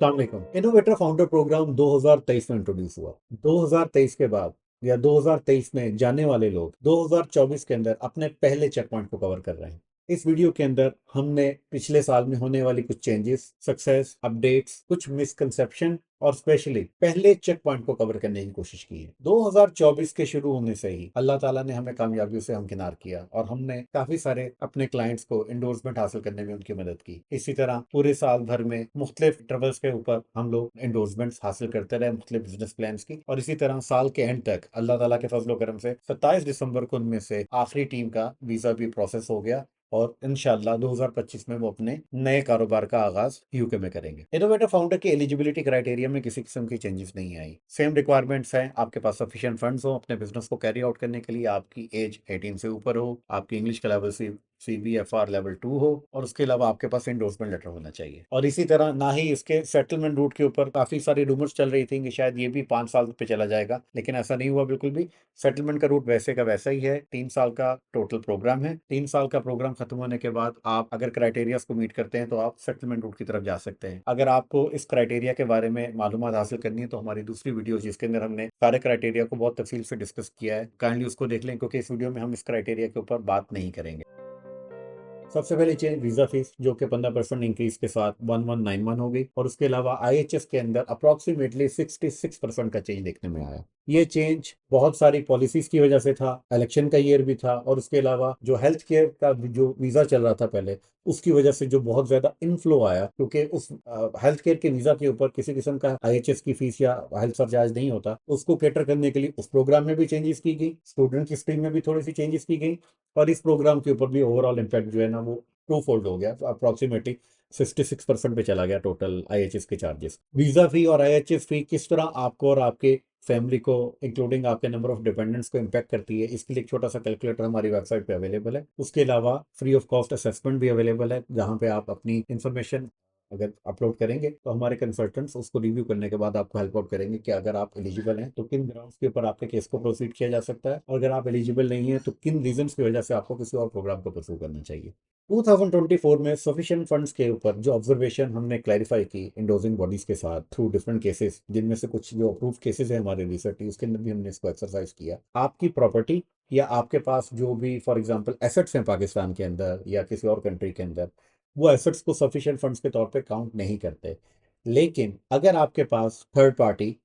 अस्सलाम वालेकुम। Innovator founder programme 2023 में इंट्रोड्यूस हुआ। 2023 के बाद या 2023 में जाने वाले लोग 2024 के अंदर अपने पहले चेक पॉइंट को कवर कर रहे हैं। इस वीडियो के अंदर हमने पिछले साल में होने वाली कुछ चेंजेस, सक्सेस, अपडेट्स, कुछ मिसकंसेप्शन और स्पेशली पहले चेक पॉइंट को कवर करने की कोशिश की है। 2024 के शुरू होने से ही अल्लाह ताला ने हमें कामयाबियों से हमकिनार किया और हमने काफी सारे अपने क्लाइंट्स को इंडोर्समेंट हासिल करने में उनकी मदद की। इसी तरह पूरे साल भर में मुख्तलिफ ट्रबल्स के ऊपर हम लोग इंडोर्समेंट हासिल करते रहे, मुख्तलिफ बिजनेस प्लान की। और इसी तरह साल के एंड तक अल्लाह ताला के फजलो करम से 27 दिसंबर को उनमें से आखिरी टीम का वीजा भी प्रोसेस हो गया और इंशाल्लाह 2025 में वो अपने नए कारोबार का आगाज यूके में करेंगे। इनोवेटर फाउंडर की एलिजिबिलिटी क्राइटेरिया में किसी किस्म की चेंजेस नहीं आई। सेम रिक्वायरमेंट्स हैं। आपके पास सफिशिएंट फंड्स हो अपने बिजनेस को कैरी आउट करने के लिए, आपकी एज 18 से ऊपर हो, आपकी इंग्लिश का लेवल CBFR लेवल 2 हो और उसके अलावा आपके पास एंडोर्समेंट लेटर होना चाहिए। और इसी तरह ना ही इसके सेटलमेंट रूट के ऊपर काफी सारी रूमर्स चल रही थी कि शायद ये भी 5 साल पे चला जाएगा, लेकिन ऐसा नहीं हुआ बिल्कुल भी। सेटलमेंट का रूट वैसे का वैसा ही है। 3 साल का टोटल प्रोग्राम है। 3 साल का प्रोग्राम खत्म होने के बाद आप अगर क्राइटेरियाज को मीट करते हैं तो आप सेटलमेंट रूट की तरफ जा सकते हैं। अगर आपको इस क्राइटेरिया के बारे में मालूमात हासिल करनी है तो हमारी दूसरी वीडियो जिसके अंदर हमने सारे क्राइटेरिया को बहुत तफसील से डिस्कस किया है, काइंडली उसको देख लें, क्योंकि इस वीडियो में हम इस क्राइटेरिया के ऊपर बात नहीं करेंगे। सबसे पहले चेंज वीजा फीस, जो कि 15% इंक्रीज के साथ 1191 हो गई और उसके अलावा IHS के अंदर अप्रोक्सीमेटली 66% का चेंज देखने में आया। ये चेंज बहुत सारी पॉलिसीज की वजह से था, इलेक्शन का ईयर भी था और उसके अलावा जो हेल्थ केयर का जो वीजा चल रहा था पहले, उसकी वजह से जो बहुत ज्यादा इनफ्लो आया, क्योंकि उस हेल्थ केयर के वीजा के ऊपर किसी किस्म का IHS की फीस या हेल्थ सरचार्ज नहीं होता। उसको कैटर करने के लिए उस प्रोग्राम में भी चेंजेस की गई, स्टूडेंट की स्ट्रीम में भी थोड़ी सी चेंजेस की गई और इस प्रोग्राम के ऊपर भी ओवरऑल इम्पैक्ट जो है ना वो टू फोल्ड हो गया। तो अप्रोक्सीमेटली 66% पे चला गया टोटल IHS के चार्जेस। वीजा फी और IHS फी किस तरह आपको और आपके फैमिली को, इंक्लूडिंग आपके नंबर ऑफ डिपेंडेंट्स को इम्पैक्ट करती है, इसके लिए एक छोटा सा कैलकुलेटर हमारी वेबसाइट पे अवेलेबल है। उसके अलावा फ्री ऑफ कॉस्ट असेसमेंट भी अवेलेबल है, जहाँ पे आप अपनी इंफॉर्मेशन अगर अपलोड करेंगे तो हमारे कंसल्टेंट्स उसको रिव्यू करने के बाद आपको हेल्प आउट करेंगे कि अगर आप एलिजिबल हैं तो किन ग्राउंड्स के ऊपर आपके केस को प्रोसीड किया जा सकता है, और अगर आप एलिजिबल नहीं है तो किन रीजंस की वजह से आपको किसी और प्रोग्राम को परस्यू करना चाहिए। 2024 में सफिशिएंट फंड्स के ऊपर जो ऑब्जर्वेशन हमने क्लैरिफाई की इंडोजिंग बॉडीज के साथ थ्रू डिफरेंट केसेस, जिनमें से कुछ जो अप्रूव केसेस है हमारे रिसर्च, उसके अंदर भी हमने इसको एक्सरसाइज किया। आपकी प्रॉपर्टी या आपके पास जो भी फॉर एग्जांपल एसेट्स हैं पाकिस्तान के अंदर या किसी और कंट्री के अंदर, वो एसेट्स को सफिशिएंट फंड्स के तौर पे काउंट नहीं करते। लेकिन अगर आपके पास थर्ड पार्टी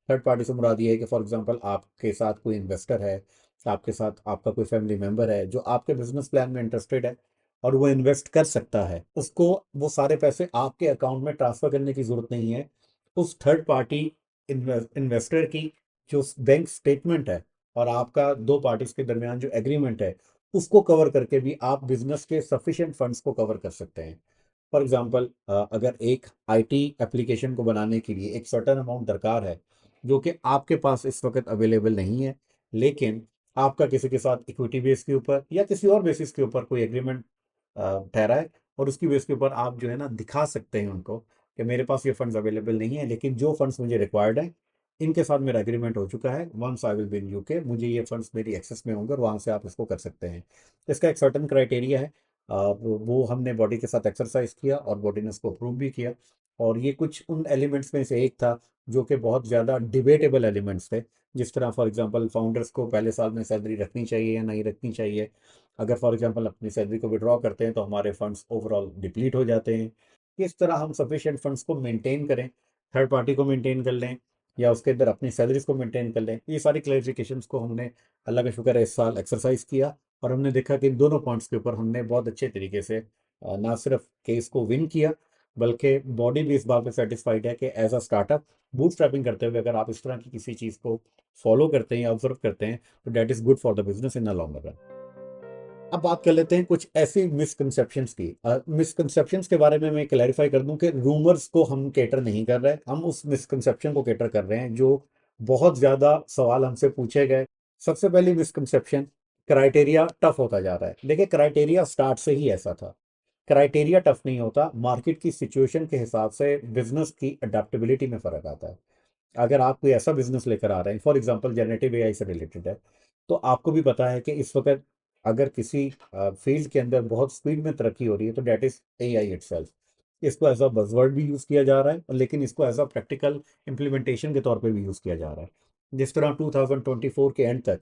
से मुराद ये है कि फॉर एग्जांपल आपके साथ कोई इन्वेस्टर है, आपके साथ आपका कोई फैमिली मेंबर है जो आपके बिजनेस प्लान में इंटरेस्टेड है और वो इन्वेस्ट कर सकता है, उसको वो सारे पैसे आपके अकाउंट में ट्रांसफर करने की जरूरत नहीं है। उस थर्ड पार्टी इन्वेस्टर की जो बैंक स्टेटमेंट है और आपका दो पार्टीज के दरमियान जो एग्रीमेंट है, उसको कवर करके भी आप बिजनेस के सफिशिएंट फंड्स को कवर कर सकते हैं। फॉर एग्जांपल अगर एक IT एप्लीकेशन को बनाने के लिए एक सर्टेन अमाउंट दरकार है जो कि आपके पास इस वक्त अवेलेबल नहीं है, लेकिन आपका किसी के साथ इक्विटी बेस के ऊपर या किसी और बेसिस के ऊपर कोई एग्रीमेंट ठहरा है और उसकी बेस के ऊपर आप जो है ना दिखा सकते हैं उनको कि मेरे पास ये फंड्स अवेलेबल नहीं है, लेकिन जो फंड्स मुझे रिक्वायर्ड हैं इनके साथ मेरा एग्रीमेंट हो चुका है, once I will be in UK, मुझे ये फंड्स मेरी एक्सेस में होंगे और वहां से आप इसको कर सकते हैं। इसका एक सर्टन क्राइटेरिया है। वो हमने बॉडी के साथ एक्सरसाइज किया और बॉडी ने उसको अप्रूव भी किया। और ये कुछ उन एलिमेंट्स में से एक था जो कि बहुत ज़्यादा डिबेटेबल एलिमेंट्स थे, जिस तरह फॉर एग्जांपल फाउंडर्स को पहले साल में सैलरी रखनी चाहिए या नहीं रखनी चाहिए। अगर फॉर एग्जांपल अपनी सैलरी को विड्रॉ करते हैं तो हमारे फंड्स ओवरऑल डिप्लीट हो जाते हैं। किस तरह हम सफिशिएंट फंड्स को मेंटेन करें, थर्ड पार्टी को मेंटेन कर लें या उसके अंदर अपनी सैलरीज को मेंटेन कर लें, ये सारी क्लैरिफिकेशंस को हमने अल्लाह का शुक्र है इस साल एक्सरसाइज किया और हमने देखा कि इन दोनों पॉइंट्स के ऊपर हमने बहुत अच्छे तरीके से ना सिर्फ केस को विन किया, बल्कि बॉडी भी इस बात पे सेटिस्फाइड है कि एज अ स्टार्टअप बूटस्ट्रैपिंग करते हुए अगर आप इस तरह की किसी चीज़ को फॉलो करते हैं या ऑब्जर्व करते हैं तो that is good for the business in the long run. अब बात कर लेते हैं कुछ ऐसी मिसकंसेप्शंस की। मिसकंसेप्शंस के बारे में मैं क्लैरिफाई कर दूं कि रूमर्स को हम कैटर नहीं कर रहे, हम उस मिसकंसेप्शन को कैटर कर रहे हैं जो बहुत ज़्यादा सवाल हमसे पूछे गए। सबसे पहली मिसकंसेप्शन, क्राइटेरिया टफ होता जा रहा है। देखिए, क्राइटेरिया स्टार्ट से ही ऐसा था। क्राइटेरिया टफ नहीं होता, मार्केट की सिचुएशन के हिसाब से बिजनेस की अडेप्टेबिलिटी में फ़र्क आता है। अगर आप कोई ऐसा बिजनेस लेकर आ रहे हैं, फॉर एग्जांपल जनरेटिव AI से रिलेटेड है, तो आपको भी पता है कि इस वक्त अगर किसी फील्ड के अंदर बहुत स्पीड में तरक्की हो रही है तो डेट इज AI इटसेल्फ। इसको एज अ बजवर्ड भी यूज़ किया जा रहा है, और लेकिन इसको एज अ प्रैक्टिकल इम्प्लीमेंटेशन के तौर पे भी यूज़ किया जा रहा है। जिस तरह 2024 के एंड तक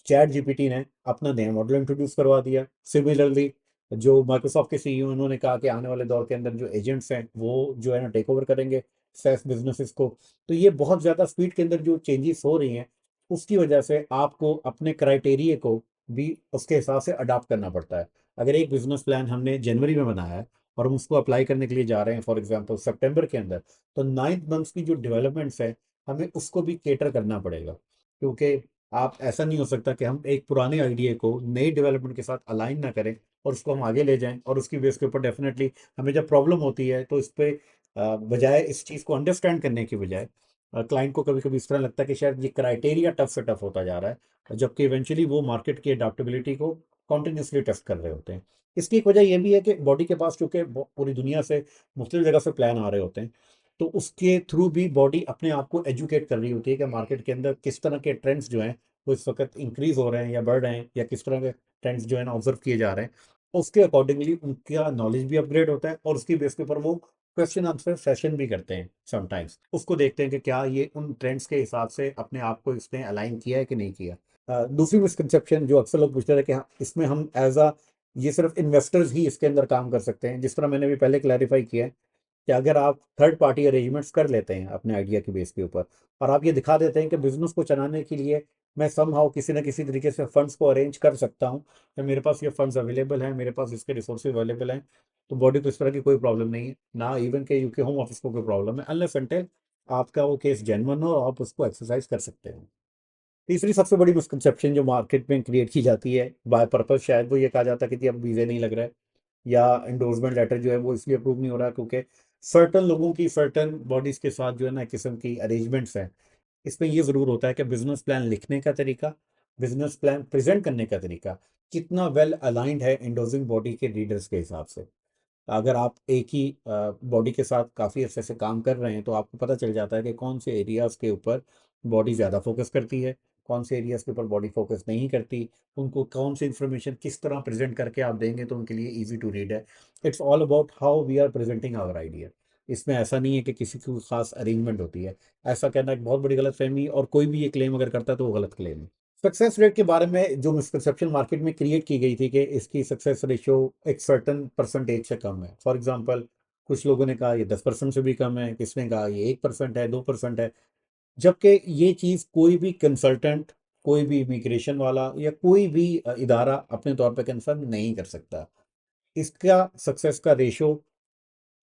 चैट जीपीटी ने अपना नया मॉडल इंट्रोड्यूस करवा दिया। सिमिलरली जो माइक्रोसॉफ्ट के सीईओ उन्होंने कहा कि आने वाले दौर के अंदर जो एजेंट्स हैं वो जो है ना टेक ओवर करेंगे सैस बिजनेसेस को। तो ये बहुत ज़्यादा स्पीड के अंदर जो चेंजेस हो रही हैं, उसकी वजह से आपको अपने क्राइटेरिया को भी उसके हिसाब से अडाप्ट करना पड़ता है। अगर एक बिजनेस प्लान हमने जनवरी में बनाया है और हम उसको अप्लाई करने के लिए जा रहे हैं फॉर एग्जांपल सितंबर के अंदर, तो 9 मंथ्स की जो डेवलपमेंट्स है हमें उसको भी केटर करना पड़ेगा। क्योंकि आप ऐसा नहीं हो सकता कि हम एक पुराने आइडिया को नई डेवलपमेंट के साथ अलाइन ना करें और उसको हम आगे ले जाएं, और उसकी बेस के ऊपर डेफिनेटली हमें जब प्रॉब्लम होती है तो इस पे बजाय इस चीज़ को अंडरस्टैंड करने की बजाय क्लाइंट को कभी कभी इस तरह लगता है कि शायद ये क्राइटेरिया टफ से टफ होता जा रहा है, जबकि इवेंचुअली वो मार्केट की अडाप्टेबिलिटी को कॉन्टिन्यूसली टेस्ट कर रहे होते हैं। इसकी एक वजह यह भी है कि बॉडी के पास चूंकि पूरी दुनिया से मुख्तलिफ जगह से प्लान आ रहे होते हैं, तो उसके थ्रू भी बॉडी अपने आप को एजुकेट कर रही होती है कि मार्केट के अंदर किस तरह के ट्रेंड्स जो हैं वो इस वक्त इंक्रीज हो रहे हैं या बढ़ रहे हैं, या किस तरह के ट्रेंड्स जो है ना ऑब्जर्व किए जा रहे हैं। उसके अकॉर्डिंगली उनका नॉलेज भी अपग्रेड होता है, और उसकी बेस के ऊपर वो क्वेश्चन आंसर सेशन भी करते हैं समटाइम्स। उसको देखते हैं कि क्या ये उन ट्रेंड्स के हिसाब से अपने आप को इसने अलाइन किया है कि नहीं किया। दूसरी मिसकंसेप्शन जो अक्सर लोग पूछते हैं कि हाँ, इसमें हम एज अ ये सिर्फ इन्वेस्टर्स ही इसके अंदर काम कर सकते हैं। जिस तरह मैंने भी पहले क्लैरिफाई किया है कि अगर आप थर्ड पार्टी अरेंजमेंट्स कर लेते हैं अपने आइडिया के बेस के ऊपर, और आप ये दिखा देते हैं कि बिजनेस को चलाने के लिए मैं समहाउ किसी न किसी तरीके से फंड्स को अरेंज कर सकता हूँ, तो मेरे पास ये फंड्स अवेलेबल हैं, मेरे पास इसके रिसोर्सेज अवेलेबल हैं, तो बॉडी को इस तरह की कोई प्रॉब्लम नहीं है, ना इवन के यूके होम ऑफिस को कोई प्रॉब्लम है, अनलेस अनटिल आपका वो केस जेन्युइन हो और आप उसको एक्सरसाइज कर सकते हैं। तीसरी सबसे बड़ी मिसकंसेप्शन जो मार्केट में क्रिएट की जाती है बाय पर्पस, शायद वो ये कहा जाता है कि जी अब वीज़े नहीं लग रहा है, या इंडोर्समेंट लेटर जो है वो इसलिए अप्रूव नहीं हो रहा क्योंकि सर्टन लोगों की सर्टन बॉडीज के साथ जो है ना किस्म की अरेंजमेंट्स हैं। इसमें ये ज़रूर होता है कि बिजनेस प्लान लिखने का तरीका, बिजनेस प्लान प्रेजेंट करने का तरीका कितना वेल अलाइंड है इंडोर्सिंग बॉडी के रीडर्स के हिसाब से। अगर आप एक ही बॉडी के साथ काफ़ी अच्छे से काम कर रहे हैं तो आपको पता चल जाता है कि कौन से एरियाज़ के ऊपर बॉडी ज़्यादा फोकस करती है, कौन से एरियाज़ के ऊपर बॉडी फोकस नहीं करती, उनको कौन सी इन्फॉर्मेशन किस तरह प्रेजेंट करके आप देंगे तो उनके लिए इजी टू रीड है। It's all about how we are presenting our idea. इसमें ऐसा नहीं है कि किसी की खास अरेंजमेंट होती है। ऐसा कहना एक बहुत बड़ी गलतफहमी, और कोई भी ये क्लेम अगर करता है तो वो गलत क्लेम है। सक्सेस रेट के बारे में जो मिसकंसेप्शन मार्केट में क्रिएट की गई थी कि इसकी सक्सेस रेशियो एक सर्टन परसेंटेज से कम है। फॉर एग्जांपल, कुछ लोगों ने कहा ये 10% से भी कम है, किसने कहा ये 1% है, 2% है। जबकि ये चीज़ कोई भी कंसल्टेंट, कोई भी इमिग्रेशन वाला या कोई भी इदारा अपने तौर पे कंफर्म नहीं कर सकता। इसका सक्सेस का रेशो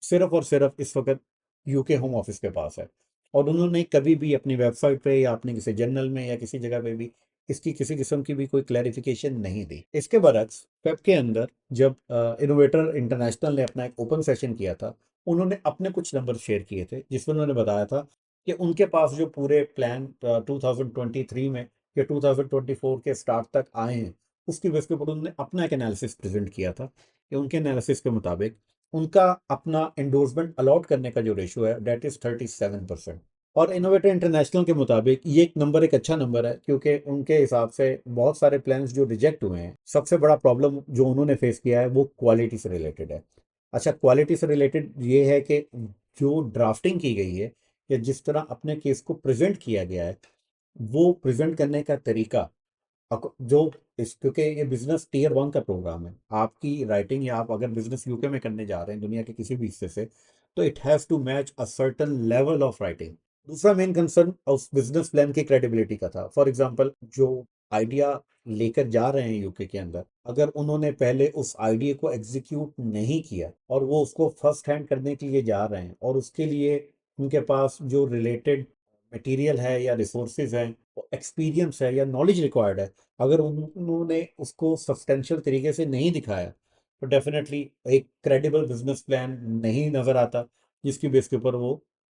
सिर्फ और सिर्फ इस वक्त यूके होम ऑफिस के पास है, और उन्होंने कभी भी अपनी वेबसाइट पे या अपने किसी जर्नल में या किसी जगह पे भी इसकी किसी किस्म की भी कोई क्लैरिफिकेशन नहीं दी। इसके बरक्स वेब के अंदर जब इनोवेटर इंटरनेशनल ने अपना एक ओपन सेशन किया था, उन्होंने अपने कुछ नंबर शेयर किए थे जिसमें उन्होंने बताया था कि उनके पास जो पूरे प्लान 2023 में या 2024 के स्टार्ट तक आए हैं, उसकी बेस के ऊपर उन्होंने अपना एक एनालिसिस प्रेजेंट किया था कि उनके एनालिसिस के मुताबिक उनका अपना एंडोर्समेंट अलॉट करने का जो रेशियो है डेट इज 37%। और इनोवेटर इंटरनेशनल के मुताबिक ये एक नंबर एक अच्छा नंबर है, क्योंकि उनके हिसाब से बहुत सारे प्लान्स जो रिजेक्ट हुए हैं, सबसे बड़ा प्रॉब्लम जो उन्होंने फेस किया है वो क्वालिटी से रिलेटेड है। अच्छा, क्वालिटी से रिलेटेड ये है कि जो ड्राफ्टिंग की गई है या जिस तरह अपने केस को प्रेजेंट किया गया है, वो प्रेजेंट करने का तरीका जो इस क्योंकि ये बिजनेस टीयर 1 का प्रोग्राम है, आपकी राइटिंग या आप अगर बिजनेस यूके में करने जा रहे हैं दुनिया के किसी भी हिस्से से, तो it has to match a certain level of writing. दूसरा मेन कंसर्न उस बिजनेस प्लान की क्रेडिबिलिटी का था। फॉर एग्जांपल, जो आइडिया लेकर जा रहे हैं यूके के अंदर, अगर उन्होंने पहले उस आइडिया को एग्जीक्यूट नहीं किया और वो उसको फर्स्ट हैंड करने के लिए जा रहे हैं, और उसके लिए उनके पास जो रिलेटेड मटेरियल है या रिसोर्सेज हैं, एक्सपीरियंस है या नॉलेज रिक्वायर्ड है, अगर उन्होंने उसको सब्सटेंशियल तरीके से नहीं दिखाया, तो डेफिनेटली एक क्रेडिबल बिजनेस प्लान नहीं नज़र आता, जिसकी बेस के ऊपर वो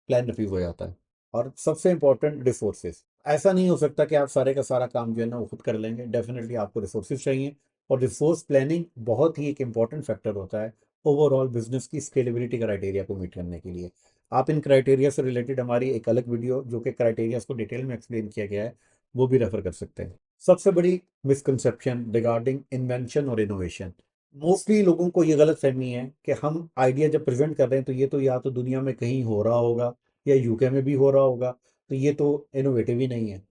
प्लान रिफ्यूज हो जाता है। और सबसे इंपॉर्टेंट, रिसोर्सेज। ऐसा नहीं हो सकता कि आप सारे का सारा काम जो है ना वो खुद कर लेंगे, डेफिनेटली आपको रिसोर्सेज चाहिए, और रिसोर्स प्लानिंग बहुत ही एक इंपॉर्टेंट फैक्टर होता है ओवरऑल बिजनेस की स्केलेबिलिटी क्राइटेरिया को मीट करने के लिए। आप इन क्राइटेरिया से रिलेटेड हमारी एक अलग वीडियो जो कि क्राइटेरिया को डिटेल में एक्सप्लेन किया गया है, वो भी रेफर कर सकते हैं। सबसे बड़ी मिसकंसेप्शन रिगार्डिंग इन्वेंशन और इनोवेशन, मोस्टली लोगों को ये गलत फहमी है कि हम आइडिया जब प्रेजेंट कर रहे हैं तो ये तो या तो दुनिया में कहीं हो रहा होगा या यूके में भी हो रहा होगा, तो ये तो इनोवेटिव ही नहीं है।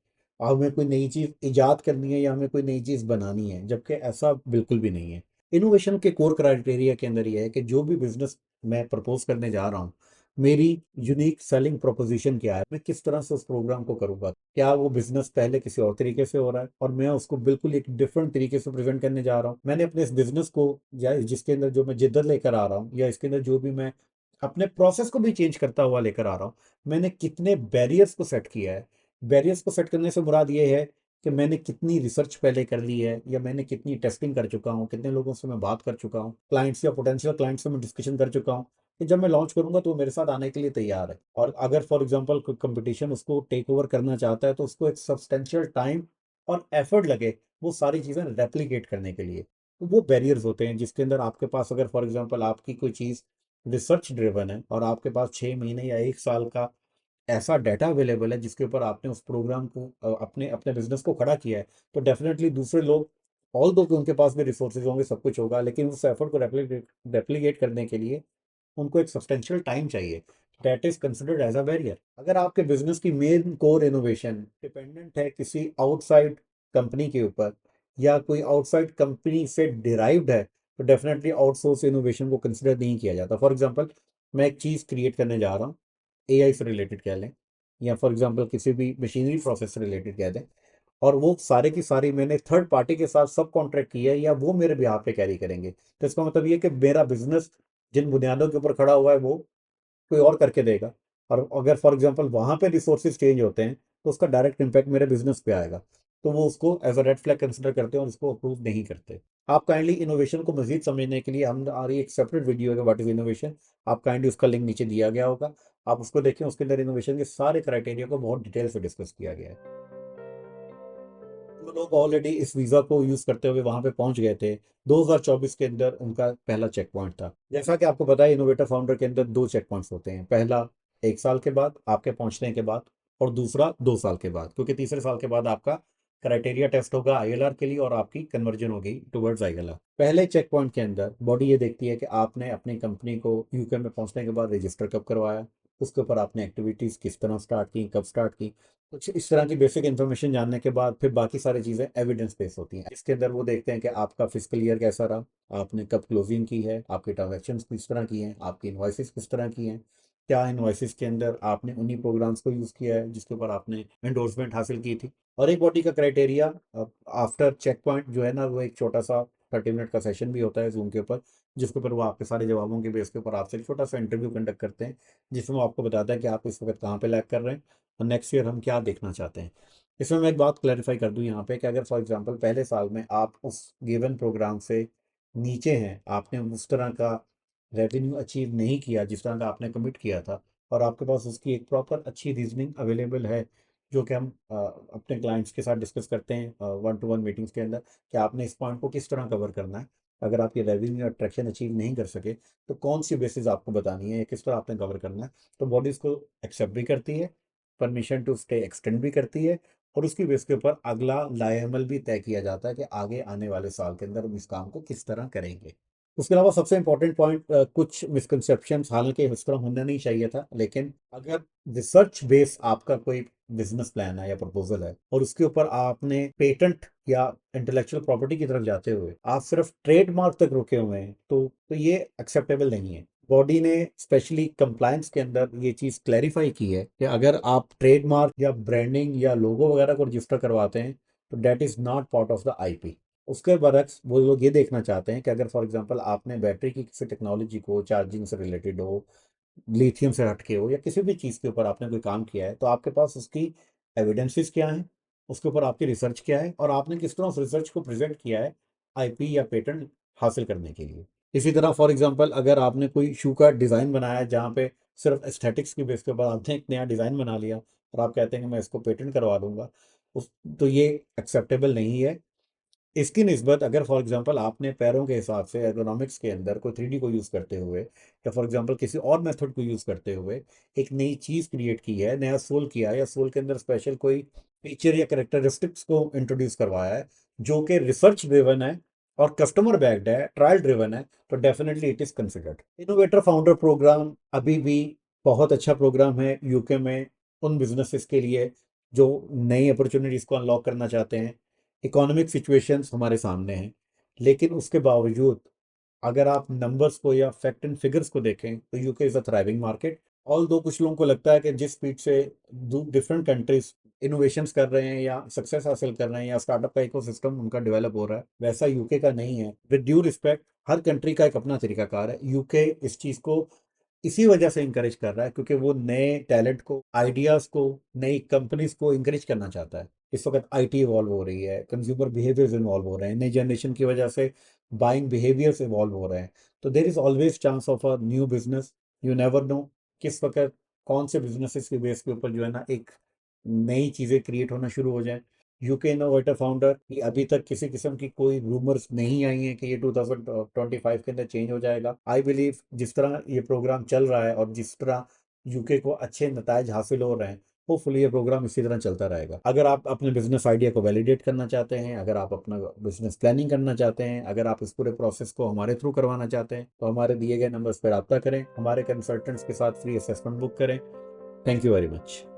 हमें कोई नई चीज़ इजाद करनी है या हमें कोई नई चीज़ बनानी है, जबकि ऐसा बिल्कुल भी नहीं है। इनोवेशन के कोर क्राइटेरिया के अंदर ये है कि जो भी बिजनेस मैं प्रपोज करने जा रहा हूँ, मेरी यूनिक सेलिंग प्रोपोजिशन क्या है, मैं किस तरह से उस प्रोग्राम को करूँगा। क्या वो बिजनेस पहले किसी और तरीके से हो रहा है और मैं उसको बिल्कुल एक डिफरेंट तरीके से प्रेजेंट करने जा रहा हूँ। मैंने अपने इस बिजनेस को या जिसके अंदर जो मैं जिद्दत लेकर आ रहा हूँ या इसके अंदर जो भी मैं अपने प्रोसेस को भी चेंज करता हुआ लेकर आ रहा हूँ, मैंने कितने बैरियर्स को सेट किया है। बैरियर्स को सेट करने से मुराद ये है कि मैंने कितनी रिसर्च पहले कर ली है या मैंने कितनी टेस्टिंग कर चुका हूँ, कितने लोगों से मैं बात कर चुका हूँ, क्लाइंट्स या पोटेंशियल क्लाइंट्स से मैं डिस्कशन कर चुका हूँ कि जब मैं लॉन्च करूंगा तो वो मेरे साथ आने के लिए तैयार है। और अगर फॉर एग्जांपल कोई कंपटीशन उसको टेक ओवर करना चाहता है तो उसको एक सब्सटेंशियल टाइम और एफर्ट लगे वो सारी चीज़ें रेप्लिकेट करने के लिए। तो वो बैरियर्स होते हैं जिसके अंदर आपके पास अगर फॉर एग्जांपल आपकी कोई चीज़ रिसर्च ड्रिवन है और आपके पास 6 महीने या 1 साल का ऐसा डाटा अवेलेबल है जिसके ऊपर आपने उस प्रोग्राम को अपने अपने बिजनेस को खड़ा किया है, तो डेफिनेटली दूसरे लोग ऑल दो कि उनके पास भी रिसोर्सेज होंगे, सब कुछ होगा, लेकिन उस एफर्ट को रेप्लिकेट करने के लिए उनको एक सब्सटेंशियल टाइम चाहिए। That is considered as a barrier. अगर आपके बिजनेस की मेन कोर इनोवेशन डिपेंडेंट है किसी आउटसाइड कंपनी के ऊपर या कोई आउटसाइड कंपनी से डिराइव्ड है, तो डेफिनेटली आउटसोर्स इनोवेशन को कंसिडर नहीं किया जाता। फॉर एग्जांपल, मैं एक चीज़ क्रिएट करने जा रहा हूँ, एआई से रिलेटेड कह लें या फॉर एग्जांपल किसी भी मशीनरी प्रोसेस से रिलेटेड कह दें, और वो सारे की सारी मैंने थर्ड पार्टी के साथ सब कॉन्ट्रैक्ट किया है या वो मेरे बिहाफ पे कैरी करेंगे, तो इसका मतलब ये कि मेरा बिजनेस जिन बुनियादों के ऊपर खड़ा हुआ है वो कोई और करके देगा। और अगर फॉर एग्जांपल वहाँ पे रिसोर्सेज चेंज होते हैं तो उसका डायरेक्ट इम्पैक्ट मेरे बिजनेस पे आएगा, तो वो उसको as a red flag consider करते हैं और उसको अप्रूव नहीं करते। आप काइंडली इनोवेशन को मजीद समझने के लिए हमारी एक सेपरेट वीडियो है व्हाट इज इनोवेशन, आप काइंडली उसका लिंक नीचे दिया गया होगा, आप उसको देखें। उसके अंदर इनोवेशन के सारे क्राइटेरिया को बहुत डिटेल से डिस्कस किया गया है। जो लोग ऑलरेडी इस वीज़ा को यूज़ करते हुए वहां पे पहुंच गए थे, 2024 के अंदर उनका पहला चेक पॉइंट था। जैसा कि आपको पता है, इनोवेटर फाउंडर के अंदर दो चेक पॉइंट्स होते हैं, पहला 1 साल के बाद आपके पहुंचने के बाद और दूसरा 2 साल के बाद, क्योंकि तीसरे साल के बाद आपका क्राइटेरिया टेस्ट होगा आईएलआर के लिए और आपकी कन्वर्जन होगी टुवर्ड्स आईएलआर। पहले चेक पॉइंट के अंदर बॉडी ये देखती है कि आपने अपनी कंपनी को यूके में पहुंचने के बाद रजिस्टर कब करवाया, उसके ऊपर आपने एक्टिविटीज किस तरह स्टार्ट की, कब स्टार्ट की। कुछ इस तरह की बेसिक इन्फॉर्मेशन जानने के बाद फिर बाकी सारी चीज़ें एविडेंस बेस होती हैं। इसके अंदर वो देखते हैं कि आपका फिजिकल ईयर कैसा रहा, आपने कब क्लोजिंग की है, आपकी ट्रांजेक्शन किस तरह की हैं, आपकी इन्वाइसेस किस तरह की हैं, क्या इन्वाइसेस के अंदर आपने उन्हीं प्रोग्राम्स को यूज़ किया है जिसके ऊपर आपने एंडोर्समेंट हासिल की थी। और एक बॉडी का क्राइटेरिया आफ्टर चेक पॉइंट जो है ना, वो एक छोटा सा 30 मिनट का सेशन भी होता है जूम के ऊपर, जिसके ऊपर वो आपके सारे जवाबों के बेस के ऊपर आपसे एक छोटा सा इंटरव्यू कंडक्ट करते हैं, जिसमें वो आपको बताता है कि आप इस वक्त कहाँ पे लैग कर रहे हैं और नेक्स्ट ईयर हम क्या देखना चाहते हैं। इसमें मैं एक बात क्लैरिफाई कर दूं यहाँ पे कि अगर फॉर एग्जांपल पहले साल में आप उस गिवन प्रोग्राम से नीचे हैं, आपने उस तरह का रेवेन्यू अचीव नहीं किया जिस तरह का आपने कमिट किया था, और आपके पास उसकी एक प्रॉपर अच्छी रीजनिंग अवेलेबल है, जो कि हम अपने क्लाइंट्स के साथ डिस्कस करते हैं 1-to-1 मीटिंग्स के अंदर, कि आपने इस पॉइंट को किस तरह कवर करना है। अगर आप ये रेवेन्यू अट्रैक्शन अचीव नहीं कर सके तो कौन सी बेसिस आपको बतानी है या किस तरह आपने कवर करना है, तो बॉडी इसको एक्सेप्ट भी करती है, परमिशन टू स्टे एक्सटेंड भी करती है, और उसकी बेस के ऊपर अगला लाएमल भी तय किया जाता है कि आगे आने वाले साल के अंदर हम इस काम को किस तरह करेंगे। उसके अलावा सबसे इंपॉर्टेंट पॉइंट, कुछ मिसकंसेप्शंस, हालांकि इस तरह होना नहीं चाहिए था, लेकिन अगर रिसर्च बेस आपका कोई बिजनेस प्लान है या प्रपोजल है और उसके ऊपर आपने पेटेंट या इंटेलेक्चुअल प्रॉपर्टी की तरफ जाते हुए आप सिर्फ ट्रेडमार्क तक रुके हुए हैं, तो ये एक्सेप्टेबल नहीं है। बॉडी ने स्पेशली कंप्लायंस के अंदर ये चीज क्लैरिफाई की है कि अगर आप ट्रेडमार्क या ब्रांडिंग या लोगो वगैरह को रजिस्टर करवाते हैं तो debt is not part of the IP. उसके बरक्स वो लोग ये देखना चाहते हैं कि अगर फॉर एग्जांपल आपने बैटरी की किसी टेक्नोलॉजी को, चार्जिंग से रिलेटेड हो, लिथियम से हटके हो, या किसी भी चीज़ के ऊपर आपने कोई काम किया है, तो आपके पास उसकी एविडेंसेस क्या हैं, उसके ऊपर आपकी रिसर्च क्या है और आपने किस तरह उस रिसर्च को प्रेजेंट किया है आईपी या पेटेंट हासिल करने के लिए। इसी तरह फॉर एग्जांपल अगर आपने कोई शू का डिज़ाइन बनाया है जहाँ पे सिर्फ एस्थेटिक्स की बेस के ऊपर आपने एक नया डिज़ाइन बना लिया और आप कहते हैं कि मैं इसको पेटेंट करवा दूंगा, उस तो ये एक्सेप्टेबल नहीं है। इसकी निस्बत अगर फॉर एग्जांपल आपने पैरों के हिसाब से एर्गोनॉमिक्स के अंदर कोई 3D को यूज़ करते हुए या फॉर एग्जांपल किसी और मेथड को यूज़ करते हुए एक नई चीज़ क्रिएट की है, नया सोल किया है, या सोल के अंदर स्पेशल कोई फीचर या करेक्टरिस्टिक्स को इंट्रोड्यूस करवाया है जो कि रिसर्च ड्रिवन है और कस्टमर बैक्ड है, ट्रायल ड्रिवन है, तो definitely it is considered. Innovator founder programme अभी भी बहुत अच्छा प्रोग्राम है यूके में उन बिजनेसेस के लिए जो नई अपॉर्चुनिटीज को अनलॉक करना चाहते हैं। इकोनॉमिक सिचुएशंस हमारे सामने हैं, लेकिन उसके बावजूद अगर आप नंबर्स को या फैक्ट एंड फिगर्स को देखें तो UK is a thriving market. All दो कुछ लोगों को लगता है कि जिस स्पीड से डिफरेंट कंट्रीज इनोवेशंस कर रहे हैं या सक्सेस हासिल कर रहे हैं या स्टार्टअप का इकोसिस्टम उनका डेवलप हो रहा है, वैसा यूके का नहीं है। With due respect, her country का एक अपना तरीकाकार है। यूके इस चीज को इसी वजह से इंकरेज कर रहा है क्योंकि वो नए टैलेंट को, आइडियाज को, नई कंपनीज को इंकरेज करना चाहता है। इस वक्त आईटी इवॉल्व हो रही है, कंज्यूमर बिहेवियर्स इन्वॉल्व हो रहे हैं, नई जनरेशन की वजह से बाइंग बिहेवियर्स इवॉल्व हो रहे हैं। तो there is always chance of a new business. You never know किस वक्त कौन से बिजनेसेस के बेस के ऊपर जो है ना एक नई चीजें क्रिएट होना शुरू हो जाए। यूके इनोवेटर फाउंडर की अभी तक किसी किस्म की कोई रूमर्स नहीं आई हैं कि ये 2025 के अंदर चेंज हो जाएगा। आई बिलीव जिस तरह ये प्रोग्राम चल रहा है और जिस तरह यूके को अच्छे नतायज हासिल हो रहे हैं, होपफुली ये प्रोग्राम इसी तरह चलता रहेगा। अगर आप अपने बिजनेस आइडिया को वैलिडेट करना चाहते हैं, अगर आप अपना बिजनेस प्लानिंग करना चाहते हैं, अगर आप इस पूरे प्रोसेस को हमारे थ्रू करवाना चाहते हैं, तो हमारे दिए गए नंबर्स पर रब्ता करें, हमारे कंसल्टेंट्स के साथ फ्री असेसमेंट बुक करें। Thank you very much.